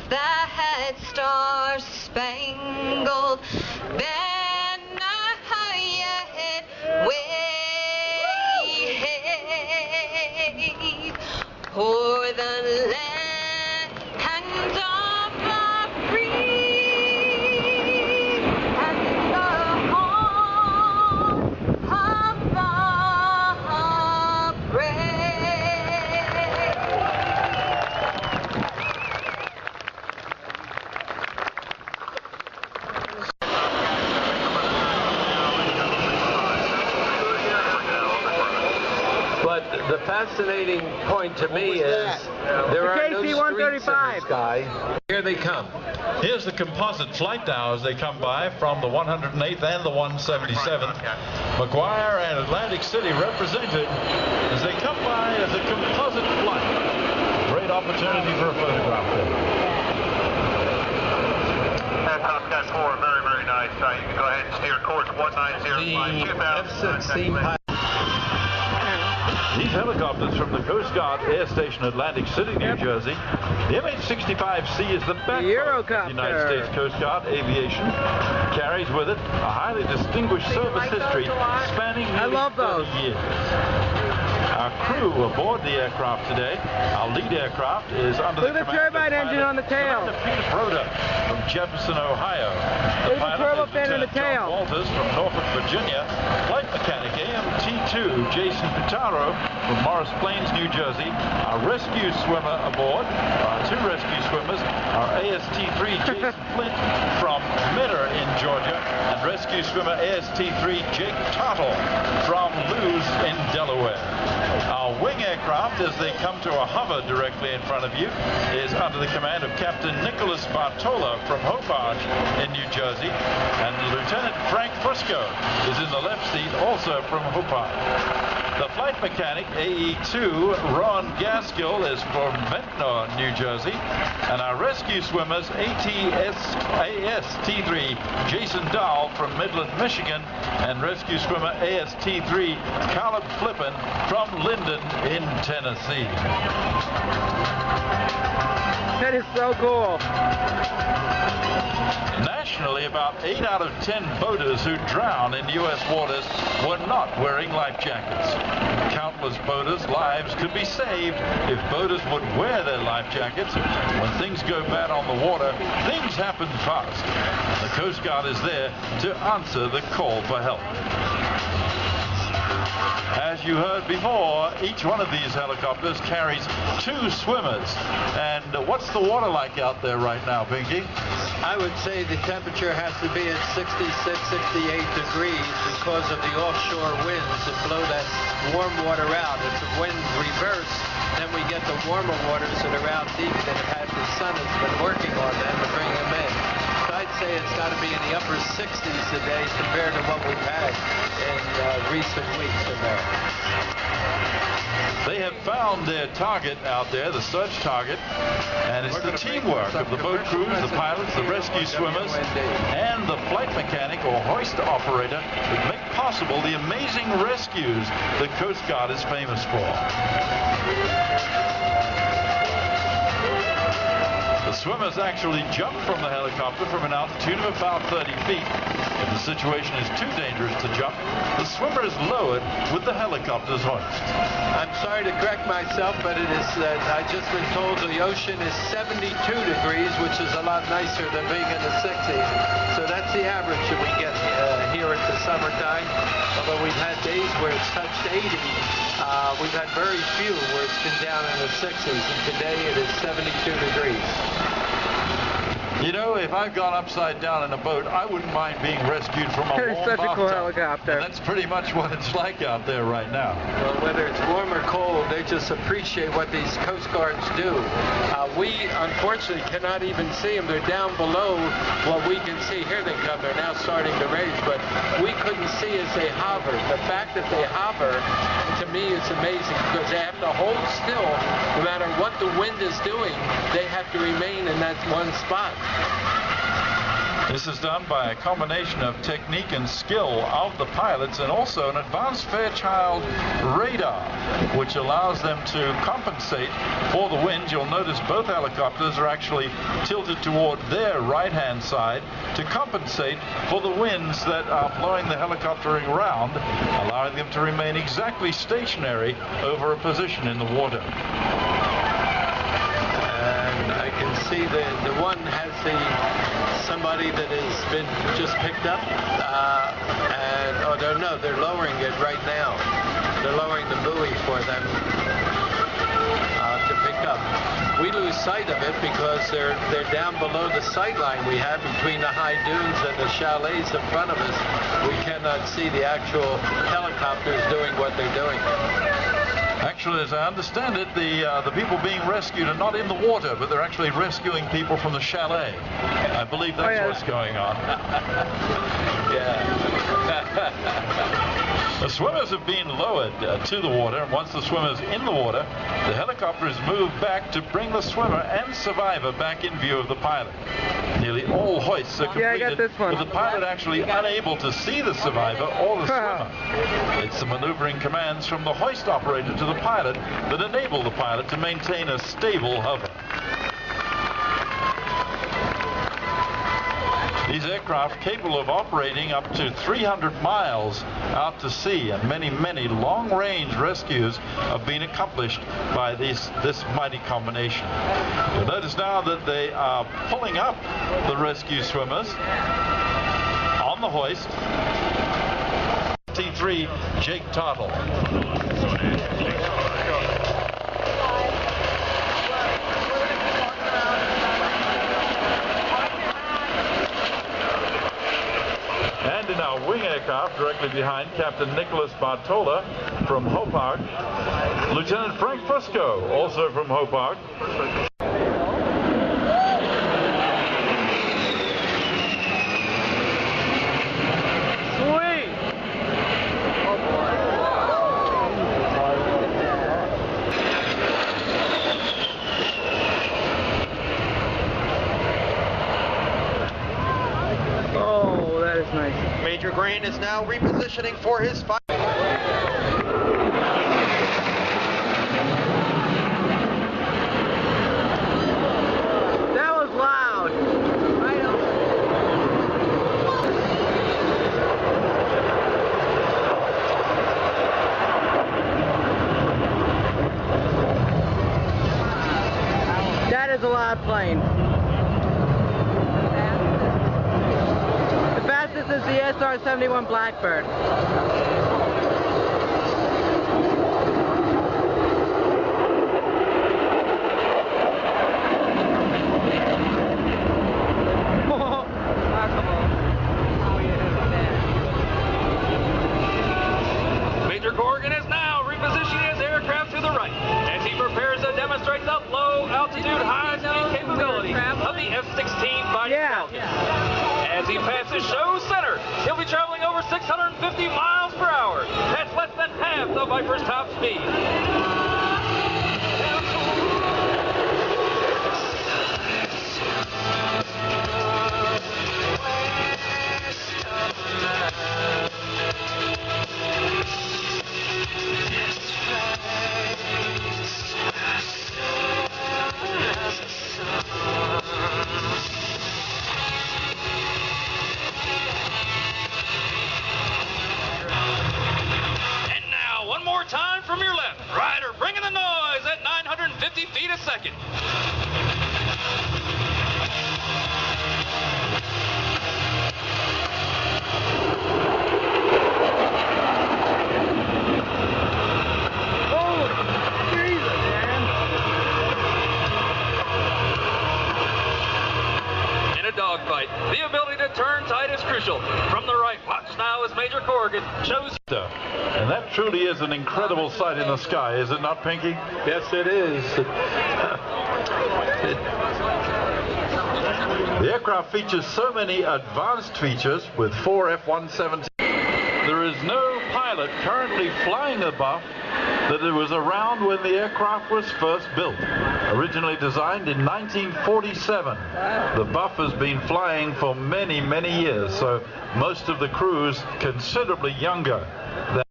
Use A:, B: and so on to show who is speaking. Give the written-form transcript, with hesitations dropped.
A: that star-spangled banner yet wave o'er the land of our free and the home of our brave.
B: But the fascinating point to me is there are no streets in the sky. Here they come.
C: Here's the composite flight now as they come by from the 108th and the 177th. McGuire and Atlantic City represented as they come by as a composite flight. Great opportunity for a photograph there.
D: Top Cat 4, very, very nice. You can go ahead and steer course 1905 2000.
C: These helicopters from the Coast Guard Air Station Atlantic City, New Jersey. The MH-65C is the backbone of the United States Coast Guard Aviation. Carries with it a highly distinguished service history spanning nearly 30 years. Our crew aboard the aircraft today, our lead aircraft, is under the command of
E: turbine engine on the tail.
C: Peter Broder from Jefferson, Ohio. The pilot is Lieutenant John Walters from Norfolk, Virginia. Flight mechanic AMT-2 Jason Pitaro from Morris Plains, New Jersey. Our rescue swimmer aboard, our two rescue swimmers, our AST-3 Jason Flint from Mitter in Georgia, and rescue swimmer AST-3 Jake Tottle from Lewes in Delaware. Our wing aircraft, as they come to a hover directly in front of you, is under the command of Captain Nicholas Bartola from Hobart in New Jersey, and Lieutenant Frank Fusco is in the left seat, also from Hobart. The flight mechanic, AE-2 Ron Gaskill, is from Ventnor, New Jersey, and our rescue swimmers, AST-3 Jason Dahl from Midland, Michigan, and rescue swimmer AST-3 Caleb Flippin from Linden in Tennessee.
E: That is so cool.
C: Nationally, about 8 out of 10 boaters who drown in U.S. waters were not wearing life jackets. Countless boaters' lives could be saved if boaters would wear their life jackets. When things go bad on the water, things happen fast. The Coast Guard is there to answer the call for help. As you heard before, each one of these helicopters carries 2 swimmers. And what's the water like out there right now, Pinky?
B: I would say the temperature has to be at 66, 68 degrees because of the offshore winds that blow that warm water out. If the winds reverse, then we get the warmer waters that are out deep that have had the sun has been working on them to bring them in. So I'd say it's got to be in the upper 60s today compared to what we've had in recent weeks in there.
C: They have found their target out there, the search target, and it's the teamwork of the boat crews, the pilots, the rescue swimmers, and the flight mechanic or hoist operator that make possible the amazing rescues the Coast Guard is famous for. The swimmers actually jump from the helicopter from an altitude of about 30 feet. If the situation is too dangerous to jump, the swimmer is lowered with the helicopter's hoist.
B: I'm sorry to correct myself, but it is, I've just been told the ocean is 72 degrees, which is a lot nicer than being in the 60s. So that's the average that we get here at the summertime. Although we've had days where it's touched 80, we've had very few where it's been down in the 60s, and today it is 72 degrees.
C: You know, if I've gone upside down in a boat, I wouldn't mind being rescued from a warm
E: such a cool
C: bathtub.
E: helicopter.
C: And that's pretty much what it's like out there right now.
B: Well, whether it's warm or cold, they just appreciate what these Coast Guards do. We, unfortunately, cannot even see them. They're down below what we can see. Here they come. They're now starting to raise, but we couldn't see as they hover. The fact that they hover, to me, is amazing because they have to hold still. No matter what the wind is doing, they have to remain in that one spot.
C: This is done by a combination of technique and skill of the pilots, and also an advanced Fairchild radar, which allows them to compensate for the winds. You'll notice both helicopters are actually tilted toward their right-hand side to compensate for the winds that are blowing the helicopter around, allowing them to remain exactly stationary over a position in the water.
B: And I can see the one has somebody that has been just picked up, they're lowering it right now. They're lowering the buoy for them to pick up. We lose sight of it because they're down below the sight line we have between the high dunes and the chalets in front of us. We cannot see the actual helicopters doing what they're doing.
C: Actually, as I understand it, the people being rescued are not in the water, but they're actually rescuing people from the chalet. I believe that's what's going on.
B: Yeah.
C: The swimmers have been lowered to the water, and once the swimmer's in the water, the helicopter is moved back to bring the swimmer and survivor back in view of the pilot. Nearly all hoists are completed,
E: I got this one.
C: with the pilot actually unable to see the survivor or the swimmer. It's the maneuvering commands from the hoist operator to the pilot that enable the pilot to maintain a stable hover. These aircraft capable of operating up to 300 miles out to sea, and many, many long-range rescues have been accomplished by this mighty combination. You'll notice now that they are pulling up the rescue swimmers on the hoist. T3 Jake Tottle. And in our wing aircraft, directly behind, Captain Nicholas Bartola from Hopart, Lieutenant Frank Fusco, also from Hopart.
F: Major Green is now repositioning for his fight.
E: That was loud. That is a loud plane. This is the SR-71 Blackbird.
G: Major Corrigan is now repositioning his aircraft to the right as he prepares to demonstrate the low altitude, high speed capability of the F-16 fighting Falcon. As he passes show center, he'll be traveling over 650 miles per hour. That's less than half the Viper's top speed. Time from your left. Rider bringing the noise at 950 feet a second.
E: Oh, Jesus, man.
G: In a dogfight, the ability to turn tight is crucial. From the right, watch now as Major Corrigan shows.
C: And that truly is an incredible sight in the sky, is it not, Pinky?
B: Yes, it is.
C: The aircraft features so many advanced features with 4 F-117. There is no pilot currently flying the Buff that it was around when the aircraft was first built. Originally designed in 1947. The Buff has been flying for many, many years, so most of the crews considerably younger than